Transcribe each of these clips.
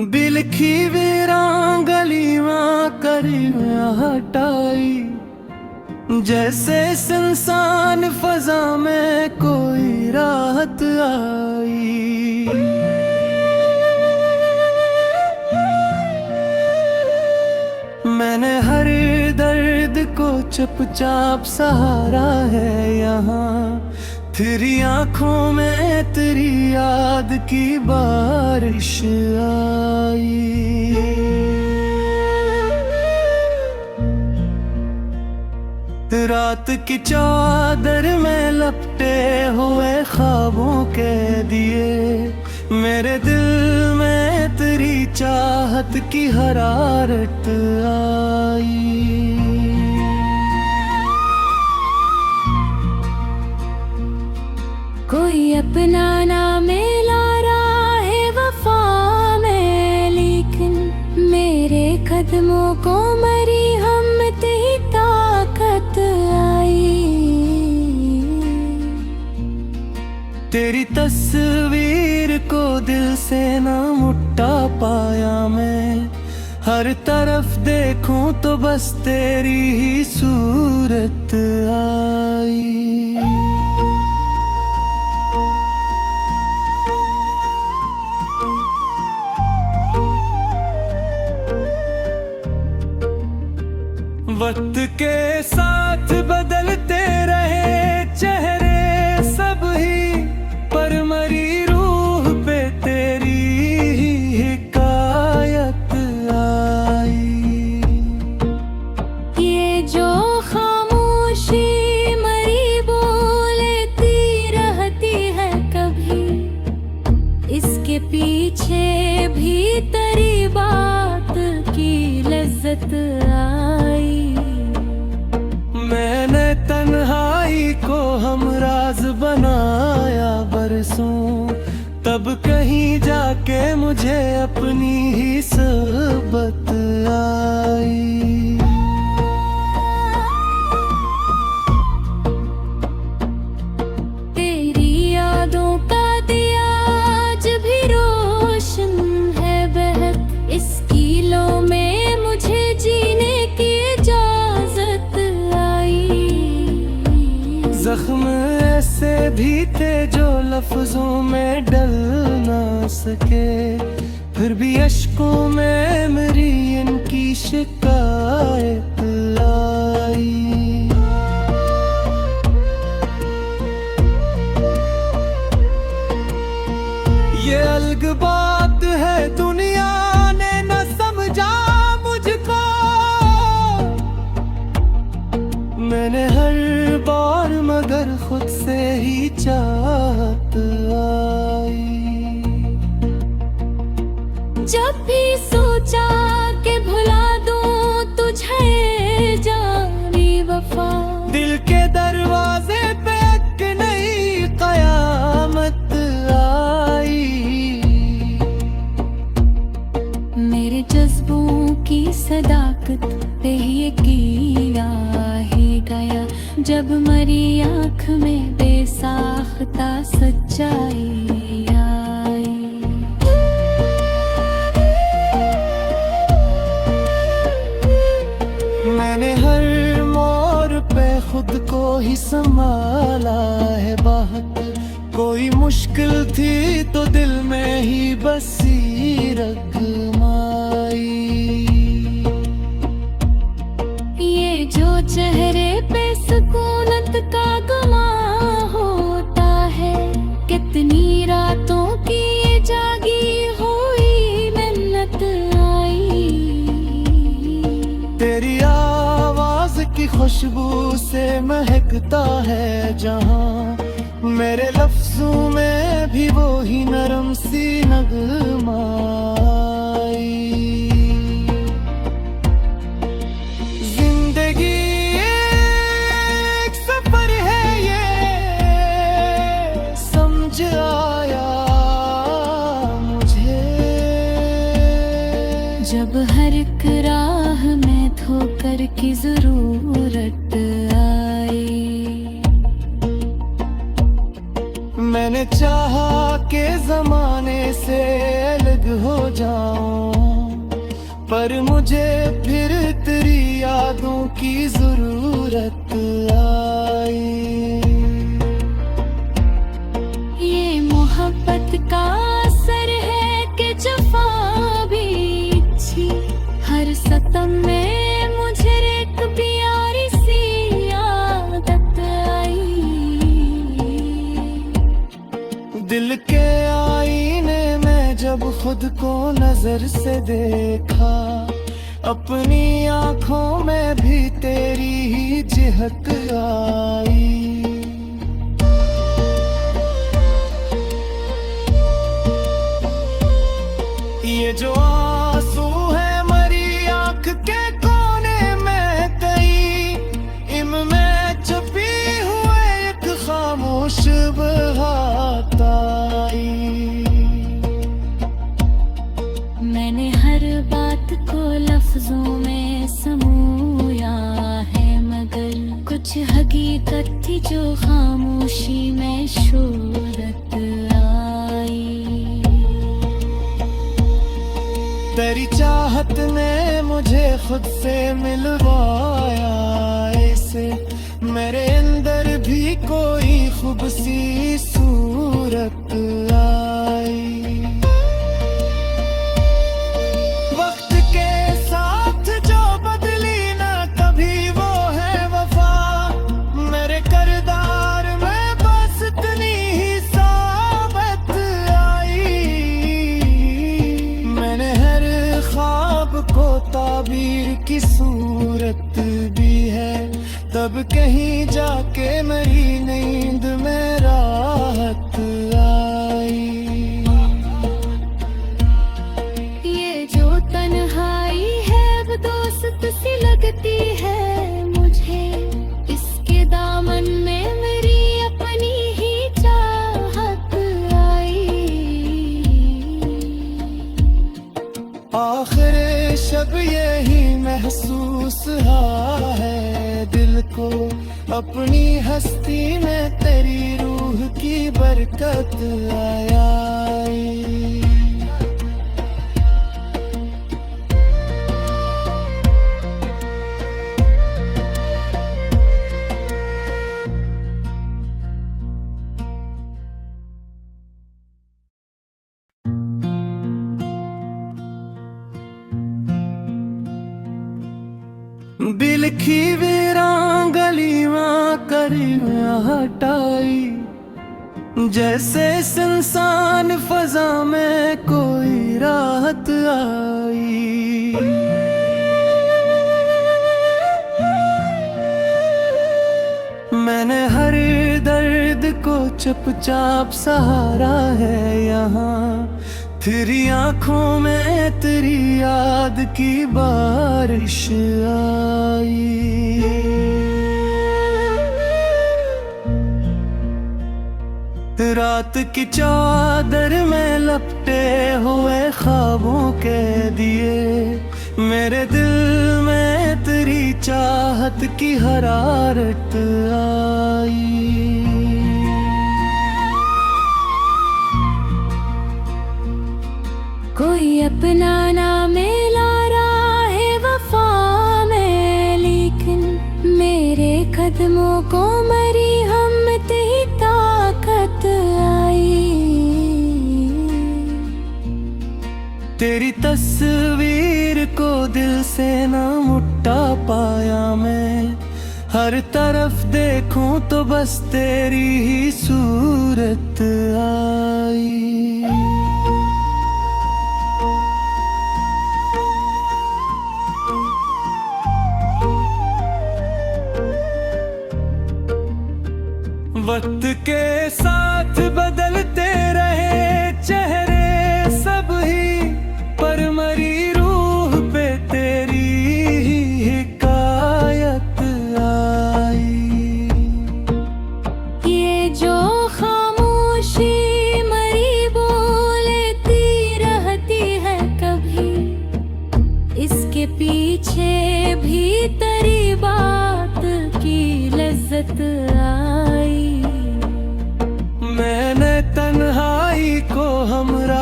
बिलखी वीरां गलियां करियां हटाई, जैसे सुनसान फजा में कोई राहत आई। मैंने हर दर्द को चुपचाप सहारा है यहाँ, तेरी आंखों में तेरी याद की बारिश आई। रात की चादर में लपटे हुए ख्वाबों के दिए, मेरे दिल में तेरी चाहत की हरारत आई। कोई अपना ना मिला रहा है वफा में, लेकिन मेरे कदमों को मरी हम तेरी ताकत आई। तेरी तस्वीर को दिल से ना मुट्टा पाया मैं, हर तरफ देखूं तो बस तेरी ही सूरत आई। वक्त के साथ बदलते रहे चेहरे सब ही, पर मरी रूह पे तेरी ही हिकायत आई। ये जो खामोशी मरी बोलती रहती है कभी, इसके पीछे भी तेरी बात की लज्जत आई। मैंने तन्हाई को हमराज बनाया बरसों, तब कहीं जाके मुझे अपनी ही सोबत आई। तेरी यादों का दिया आज भी रोशन है बहक, इस कीलों में मुझे जीने की जख्म ऐसे भी थे जो लफ्जों में डल ना सके, फिर भी अश्कों में मेरी इनकी शिकायत आई। ये अलग बात है दुनिया ने न समझा मुझको, मैंने हर बार मगर खुद से ही चाहत आई। जब भी सोचा कि भुला दूं तुझे जानी वफा, दिल के दरवाजे पे एक नई कयामत आई। मेरे जज्बों की सदाकत पे ये किया ही गया, जब मरी आँख में बेसाख्ता सच्चाई आई। मैंने हर मोड़ पे खुद को ही संभाला है बाहर, कोई मुश्किल थी तो दिल में ही बसी रगमाई। ये जो चेहरे पे सुकूनत का गमा होता है, कितनी रातों की ये जागी हुई मिन्नत आई। तेरी आवाज की खुशबू से महकता है जहां, मेरे लफ्जों में भी वो ही नरम सी नगमा आई। जिंदगी एक सफर है ये समझ आया मुझे, जब हर एक राह में ठोकर की जरूरत आई। मैंने चाहा के जमाने से अलग हो जाऊं, पर मुझे फिर तेरी यादों की जरूरत आई। ये मोहब्बत का असर है कि जफा भी अच्छी, हर सतम में मुझे एक प्यारी सी आदत आई। दिल के आईने में जब खुद को नजर से देखा, अपनी आंखों में भी तेरी ही जिहत आई। ये जो आंसू है मरी आंख के कोने में कई, इनमें छुपी हुए एक खामोश बहात आई। मैंने हर बात को लफ्जों में समूया है, मगर कुछ हकीकत थी जो खामोशी में शोरत आई। तेरी चाहत ने मुझे खुद से मिलवाया ऐसे, मेरे अंदर भी कोई खूबसी सूरत आई। वक्त के साथ जो बदली ना कभी वो है वफा, मेरे किरदार में बस इतनी ही साबत आई। मैंने हर ख्वाब को ताबीर की सूरत भी है, तब कहीं जाके मेरी नींद में राहत आई। ये जो तन्हाई है वो दोस्त सी लगती है मुझे, इसके दामन में मेरी अपनी ही चाहत आई। आखिर शब यही महसूस है दिल को, अपनी हस्ती में तेरी रूह की बरकत आई। बिलखी वीरां गलियां करियां हटाई, जैसे सुनसान फजा में कोई राहत आई। मैंने हर दर्द को चुपचाप सहारा है यहाँ, तेरी आंखों में तेरी याद की बारिश आई। रात की चादर में लपटे हुए ख्वाबों के दिए, मेरे दिल में तेरी चाहत की हरारत आई। कोई अपना ना मिला रहा है वफा में, लेकिन मेरे कदमों को मरी हम ही ताकत आई। तेरी तस्वीर को दिल से ना मुट्टा पाया मैं, हर तरफ देखूं तो बस तेरी ही सूरत आई। वक्त के साथ बदलते रहे चेहरे सब ही, पर मरी रूह पे तेरी ही हिकायत आई। ये जो खामोशी मरी बोलती रहती है कभी, इसके पीछे भी तेरी बात की लज्जत आई। मैं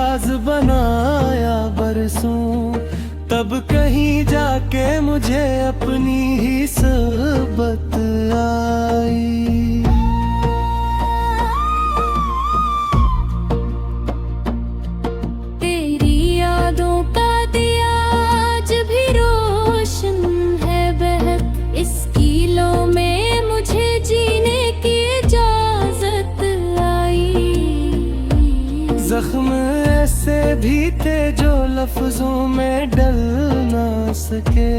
राज बनाया बरसों, तब कहीं जाके मुझे अपनी ही सोबत आई। तेरी यादों का दिया आज भी रोशन है बहक, इस कीलों में मुझे जीने की इजाजत आई। जख्म ऐसे भी थे जो लफ्जों में डल ना सके,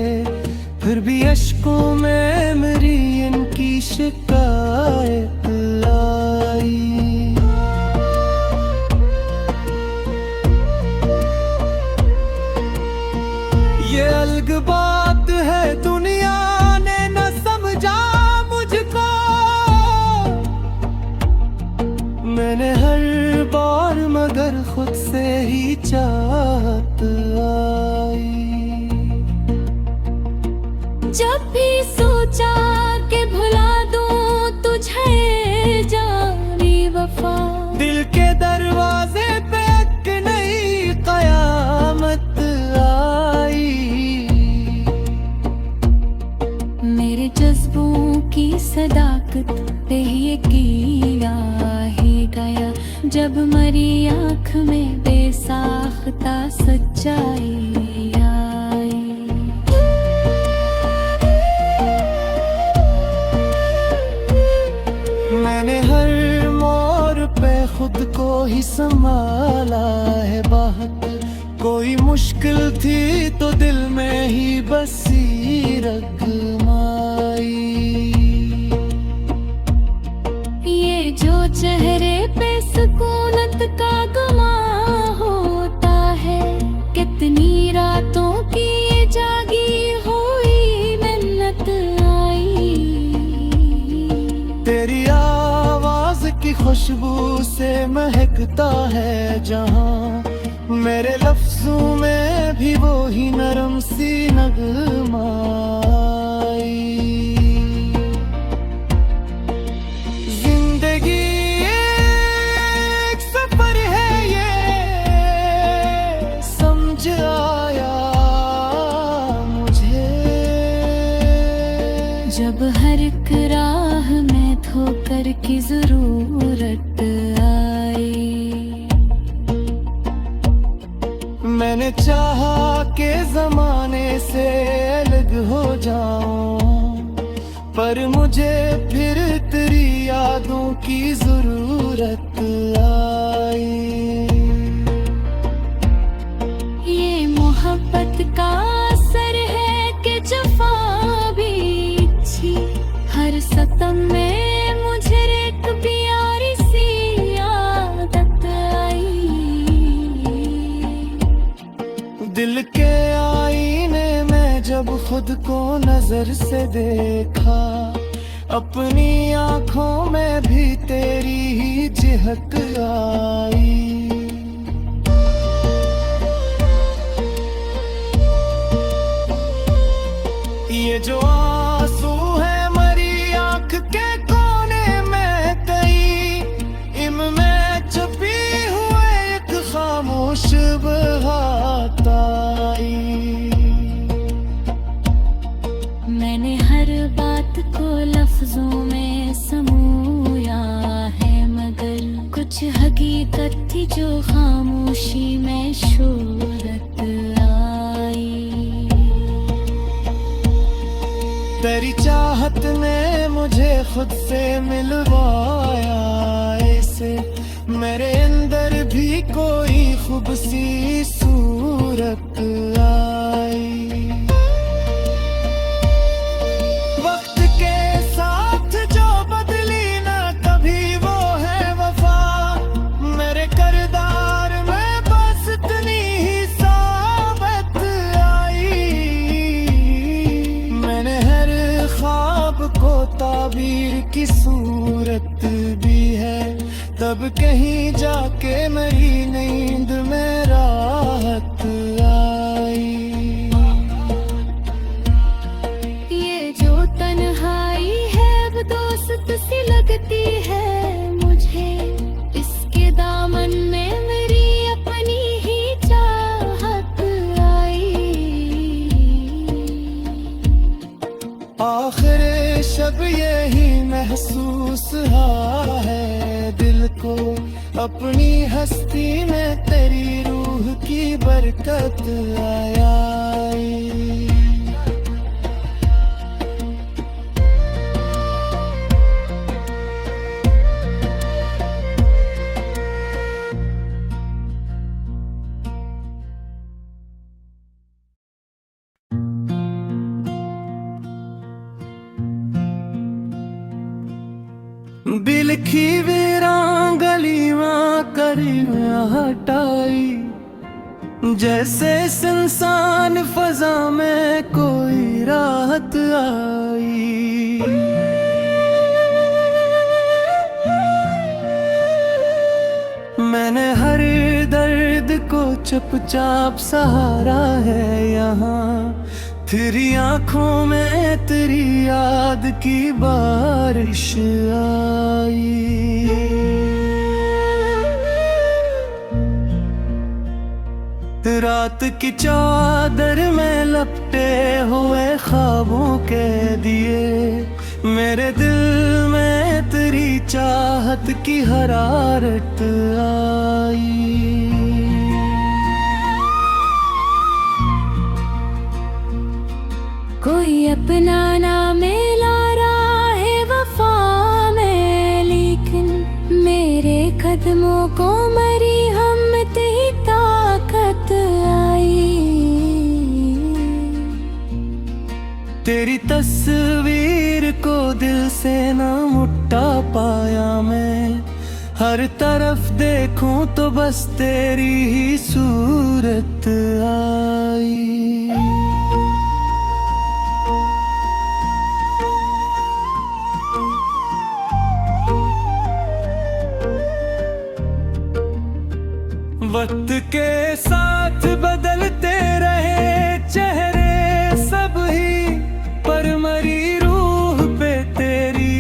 फिर भी अश्कों में मेरी इनकी शिकायत आई। ये अलग बात है, दुनिया ने न समझा मुझको, मैंने हर बार मगर खुद से ही चाहत आई। जब भी सोचा कि भुला दूं तुझे जानी वफा, दिल के दरवाजे पे एक नई कयामत आई। मेरे जज्बों की सदाकत पे ये किया ही गया, जब मरी आँख में बेसाख्ता सच्चाई आई। मैंने हर मोड़ पे खुद को ही संभाला है बाहर, कोई मुश्किल थी तो दिल में ही बसी रगमाई। ये जो चेहरे पे सुकूनत का गुमा होता है, कितनी रातों की ये जागी हुई मिन्नत आई। तेरी आवाज की खुशबू से महकता है जहां, मेरे लफ्जों में भी वो ही नरम सी नगमा आई। जिंदगी एक सफर है ये समझ आया मुझे, जब हर एक राह में ठोकर की जरूरत आई। मैंने चाहा के जमाने से अलग हो जाऊं, पर मुझे फिर तेरी यादों की जरूरत आई। ये मोहब्बत का असर है कि जफा भी अच्छी, हर सतम में मुझे एक प्यारी सी आदत आई। दिल के आईने में जब खुद को नजर से देखा, अपनी आंखों में भी तेरी ही झलक आई। ये जो आंसू है मरी आंख के कोने में कई, इनमें छुपी हुए एक खामोश बहात आई। मैंने हर बात को लफ्जों में समूया है, मगर कुछ हकीकत थी जो खामोशी में शोरत आई। तेरी चाहत ने मुझे खुद से मिलवाया ऐसे, मेरे अंदर भी कोई खूबसी सूरत आई। वक्त के साथ जो बदली ना कभी वो है वफा, मेरे किरदार में बस इतनी ही साबत आई। मैंने हर ख्वाब को ताबीर की सूरत भी है, तब कहीं जाके मेरी नींद में राहत आई। ये जो तन्हाई है अब दोस्त सी लगती है मुझे, इसके दामन में मेरी अपनी अपनी हस्ती में तेरी रूह की बरकत आई। बिलखी वीरां गलियां करियां हटाई, जैसे सुनसान फजा में कोई राहत आई। मैंने हर दर्द को चुपचाप सहारा है यहाँ, तेरी आंखों में तेरी याद की बारिश आई। रात की चादर में लपटे हुए ख्वाबों के दिए, मेरे दिल में तेरी चाहत की हरारत आई। कोई अपना ना मिला रहा है वफा में, लेकिन मेरे कदमों को मरी हम तेरी ताकत आई। तेरी तस्वीर को दिल से ना मुट्टा पाया मैं, हर तरफ देखूं तो बस तेरी ही सूरत आई। वक्त के साथ बदलते रहे चेहरे सब ही, पर मरी रूह पे तेरी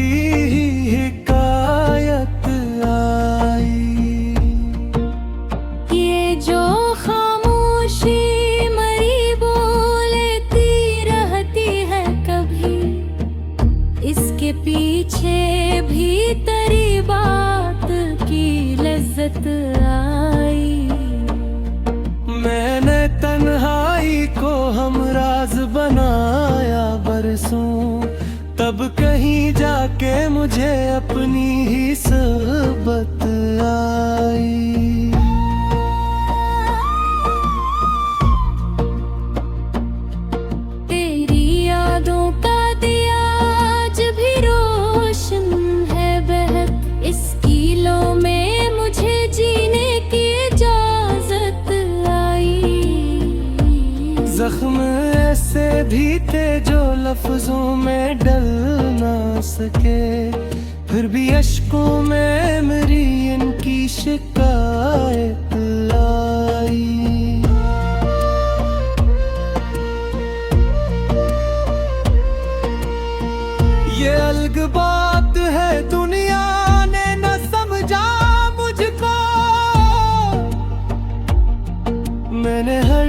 ही हिकायत आई। ये जो खामोशी मरी बोलती रहती है कभी, इसके पीछे भी तेरी बात की लज्जत आई। मैंने तन्हाई को हमराज बनाया बरसों, तब कहीं जाके मुझे अपनी ही सोबत आई। तेरी यादों का दिया आज भी रोशन है बहक, इस कीलों में मुझे जीने की इजाजत आई। जख्म ऐसे भी थे जो लफ्जों में डल ना सके, फिर भी अश्कों में मेरी इनकी शिकायत आई। ये अलग बात है दुनिया ने न समझा मुझको, मैंने हर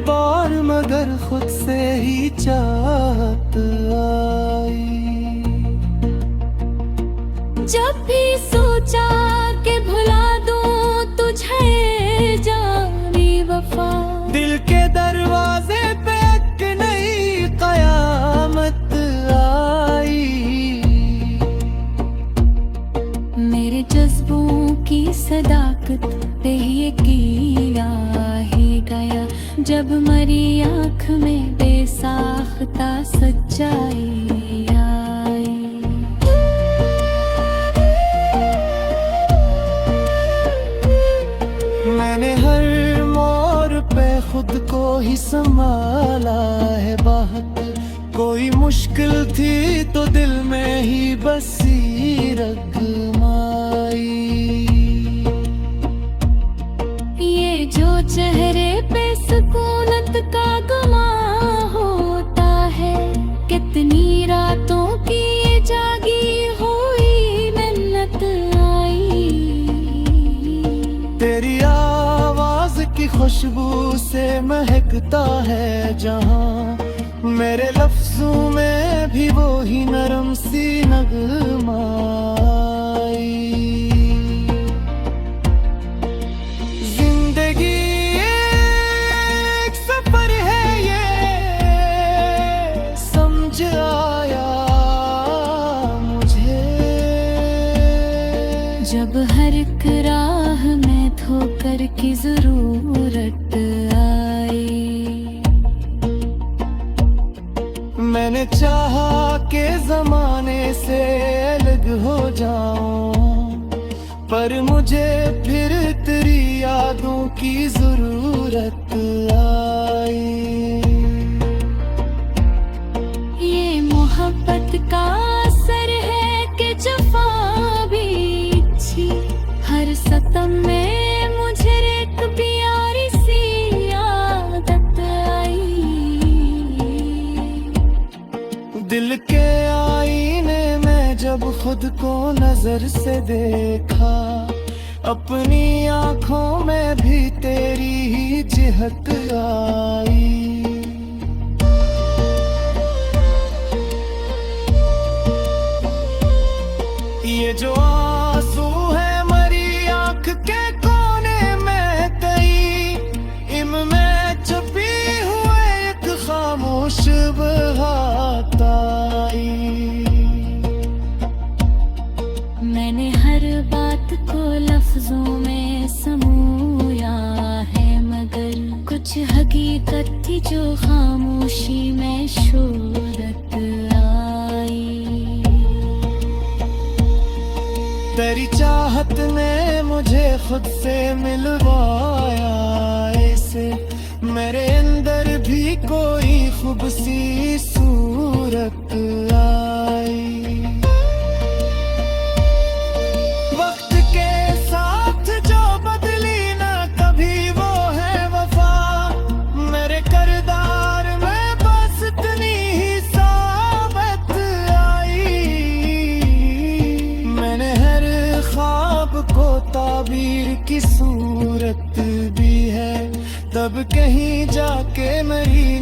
बार मगर खुद से ही चाहत आई। जब भी सोचा कि भुला दूं तुझे जानी वफा, दिल के दरवाजे पे एक नई कयामत आई। मेरे जज्बों की सदाकत पे ये किया ही गया, जब मरी आँख में बेसाख्ता सच्चाई आई। मैंने हर मोड़ पे खुद को ही संभाला है बाहर, कोई मुश्किल थी तो दिल में ही बसी रगमाई। ये जो चेहरे पे सुकूनत का गुमा होता है, कितनी रातों की ये जागी हुई मिन्नत आई। तेरी आवाज की खुशबू से महकता है जहां, मेरे लफ्जों में भी वो ही नरम सी नगमा आई। जब हर एक राह में ठोकर की जरूरत आई। मैंने चाहा कि जमाने से अलग हो जाऊं, पर मुझे फिर तेरी यादों की जरूरत आई। ये मोहब्बत का असर है कि जफा भी अच्छी, हर सतम में मुझे एक प्यारी सी आदत आई। दिल के आईने में जब खुद को नजर से देखा, अपनी आंखों में भी तेरी ही जिहत आई। ये जो आंसू है मरी आंख के कोने में तई, इनमें छुपी हुए एक खामोश बहात आई। मैंने हर बात को लफ्जों में समूया है, मगर कुछ हकीकत थी जो खामोशी में शोरत आई। तेरी चाहत ने मुझे खुद से मिलवाया ऐसे, मेरे अंदर भी कोई खूबसी सूरत आई। वक्त के साथ जो बदली ना कभी वो है वफा, मेरे किरदार में बस इतनी ही साबत आई। मैंने हर ख्वाब को ताबीर की सूरत भी है, तब कहीं जाके मेरी